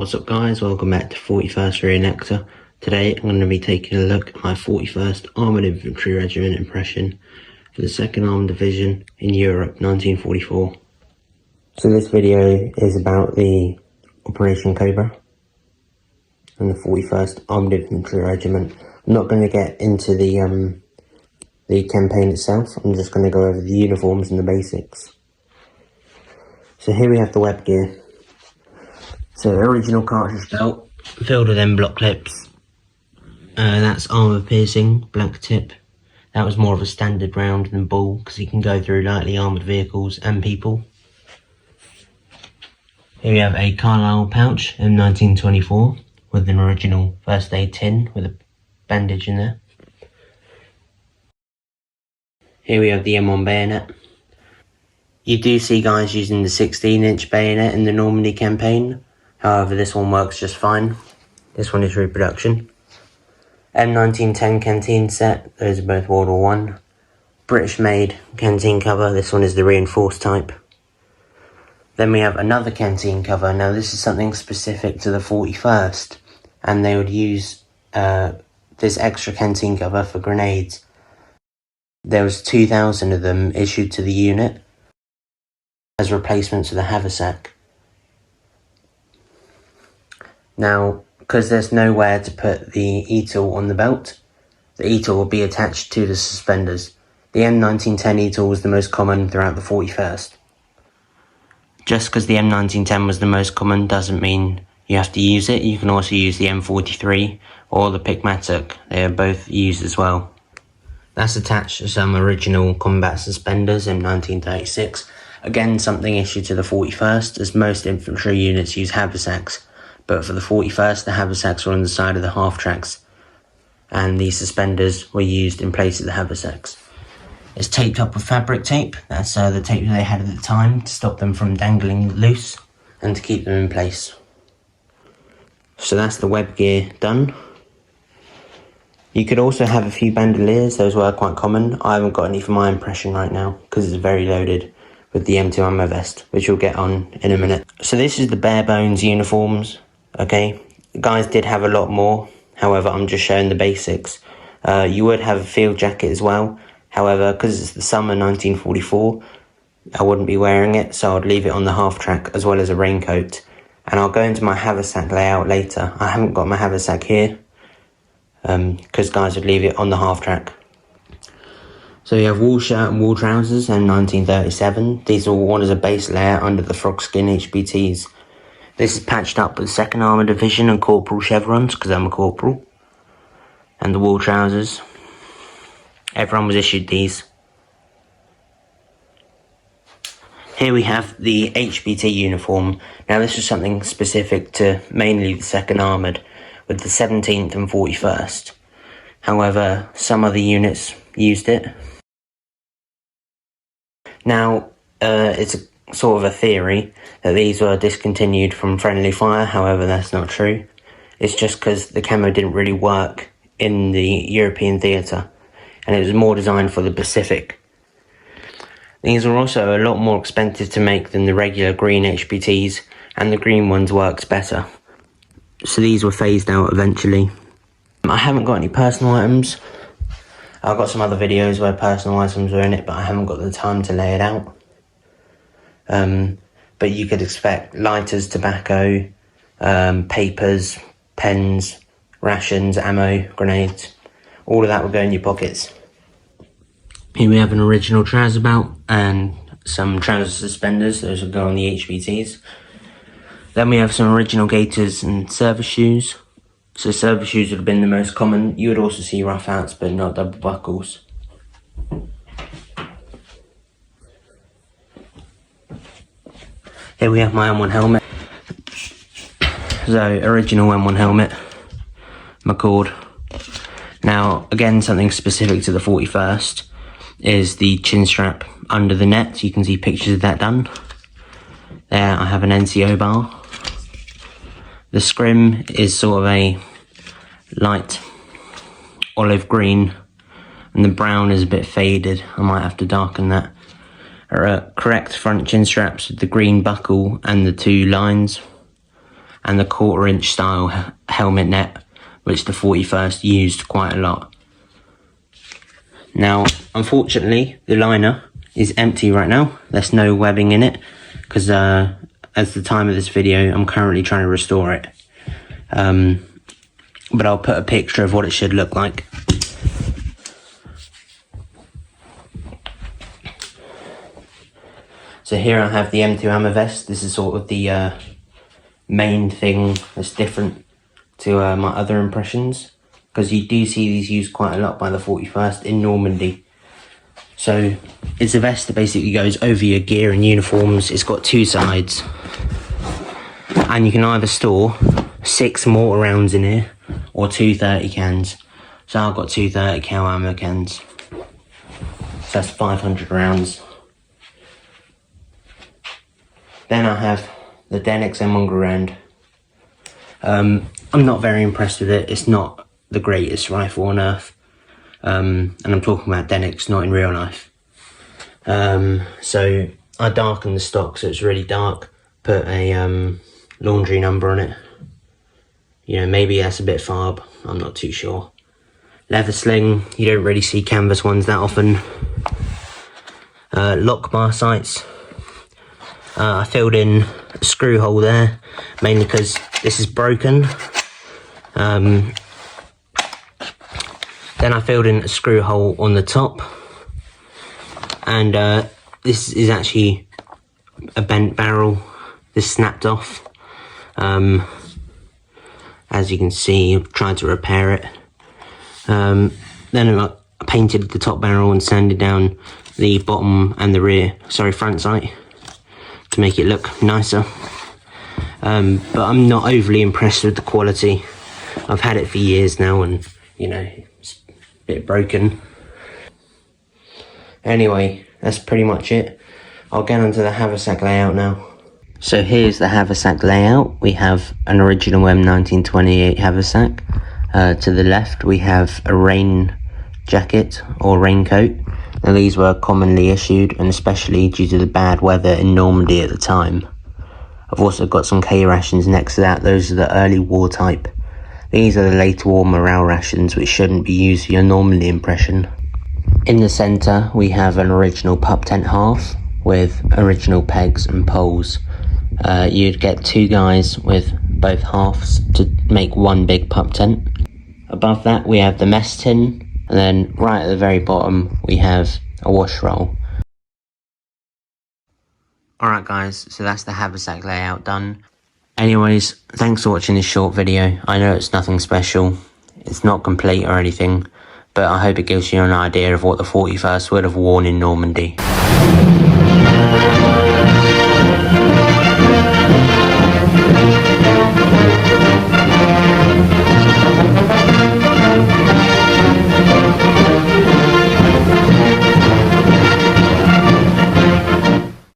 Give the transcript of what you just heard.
What's up guys, welcome back to 41st Reenactor. Today I'm going to be taking a look at my 41st Armoured Infantry Regiment impression for the 2nd Armoured Division in Europe 1944. So this video is about the Operation Cobra and the 41st Armoured Infantry Regiment. I'm not going to get into the campaign itself, I'm just going to go over the uniforms and the basics. So here we have the web gear. So original cartridge belt, filled with M block clips. That's armour piercing, black tip. That was more of a standard round than ball because it can go through lightly armoured vehicles and people. Here we have a Carlisle pouch in 1924 with an original first aid tin with a bandage in there. Here we have the M1 bayonet. You do see guys using the 16-inch bayonet in the Normandy campaign. However, this one works just fine. This one is reproduction. M1910 canteen set, those are both World War I. British made canteen cover, this one is the reinforced type. Then we have another canteen cover. Now this is something specific to the 41st, and they would use this extra canteen cover for grenades. There was 2,000 of them issued to the unit as replacements for the Havsack. Now, because there's nowhere to put the ETOL on the belt, the ETOL will be attached to the suspenders. The M1910 ETOL was the most common throughout the 41st. Just because the M1910 was the most common doesn't mean you have to use it. You can also use the M43 or the Picmatic. They are both used as well. That's attached to some original combat suspenders in 1936. Again, something issued to the 41st, as most infantry units use haversacks. But for the 41st, the haversacks were on the side of the half-tracks, and the suspenders were used in place of the haversacks. It's taped up with fabric tape. That's the tape they had at the time to stop them from dangling loose and to keep them in place. So that's the web gear done. You could also have a few bandoliers, those were quite common. I haven't got any for my impression right now because it's very loaded with the M2 ammo vest, which we'll get on in a minute. So this is the bare bones uniforms. Okay, the guys did have a lot more, however I'm just showing the basics. You would have a field jacket as well, however because it's the summer 1944 I wouldn't be wearing it, so I'd leave it on the half track as well as a raincoat. And I'll go into my haversack layout later. I haven't got my haversack here because guys would leave it on the half track. So you have wool shirt and wool trousers in 1937. These are worn as a base layer under the frog skin HBTs. This is patched up with 2nd Armoured Division and corporal chevrons, because I'm a corporal. And the wool trousers. Everyone was issued these. Here we have the HBT uniform. Now this was something specific to mainly the 2nd Armoured, with the 17th and 41st. However, some other units used it. Now, it's a sort of a theory that these were discontinued from friendly fire, however that's not true. It's just because the camo didn't really work in the European theatre and it was more designed for the Pacific. These are also a lot more expensive to make than the regular green HBTs, and the green ones works better. So these were phased out eventually. I haven't got any personal items. I've got some other videos where personal items were in it, but I haven't got the time to lay it out. But you could expect lighters, tobacco, papers, pens, rations, ammo, grenades. All of that will go in your pockets. Here we have an original trouser belt and some trouser suspenders. Those will go on the HBTs. Then we have some original gaiters and service shoes. So service shoes would have been the most common. You would also see rough outs, but not double buckles. Here we have my M1 helmet. So, original M1 helmet. McCord. Now, again, something specific to the 41st is the chin strap under the net. You can see pictures of that done. There, I have an NCO bar. The scrim is sort of a light olive green, and the brown is a bit faded. I might have to darken that. Correct front chin straps with the green buckle and the 2 lines. and the 1/4 inch style helmet net, which the 41st used quite a lot. Now, unfortunately, the liner is empty right now. There's no webbing in it, because as the time of this video, I'm currently trying to restore it. But I'll put a picture of what it should look like. So here I have the M2 Ammo vest. This is sort of the main thing that's different to my other impressions, because you do see these used quite a lot by the 41st in Normandy. So it's a vest that basically goes over your gear and uniforms. It's got 2 sides, and you can either store 6 mortar rounds in here or 2 30 cans. So I've got 2 30 cal ammo cans, so that's 500 rounds. Then I have the Denix M1 Garand. I'm not very impressed with it. It's not the greatest rifle on earth. And I'm talking about Denix, not in real life. So I darkened the stock so it's really dark. Put a laundry number on it. You know, maybe that's a bit farb. I'm not too sure. Leather sling. You don't really see canvas ones that often. Lock bar sights. I filled in a screw hole there, mainly because this is broken. Then I filled in a screw hole on the top, and this is actually a bent barrel. This snapped off. As you can see, I've tried to repair it. Then I painted the top barrel and sanded down the bottom and the front sight, to make it look nicer. But I'm not overly impressed with the quality. I've had it for years now, and you know, it's a bit broken. Anyway, that's pretty much it. I'll get onto the Havsack layout now. So here's the Havsack layout. We have an original M1928 Havsack. To the left we have a rain jacket or raincoat. Now these were commonly issued, and especially due to the bad weather in Normandy at the time. I've also got some K rations next to that. Those are the early war type. These are the later war morale rations, which shouldn't be used for your Normandy impression. In the centre we have an original pup tent half with original pegs and poles. You'd get 2 guys with both halves to make one big pup tent. Above that we have the mess tin. And then right at the very bottom, we have a wash roll. Alright guys, so that's the Havsack layout done. Anyways, thanks for watching this short video. I know it's nothing special. It's not complete or anything. But I hope it gives you an idea of what the 41st would have worn in Normandy.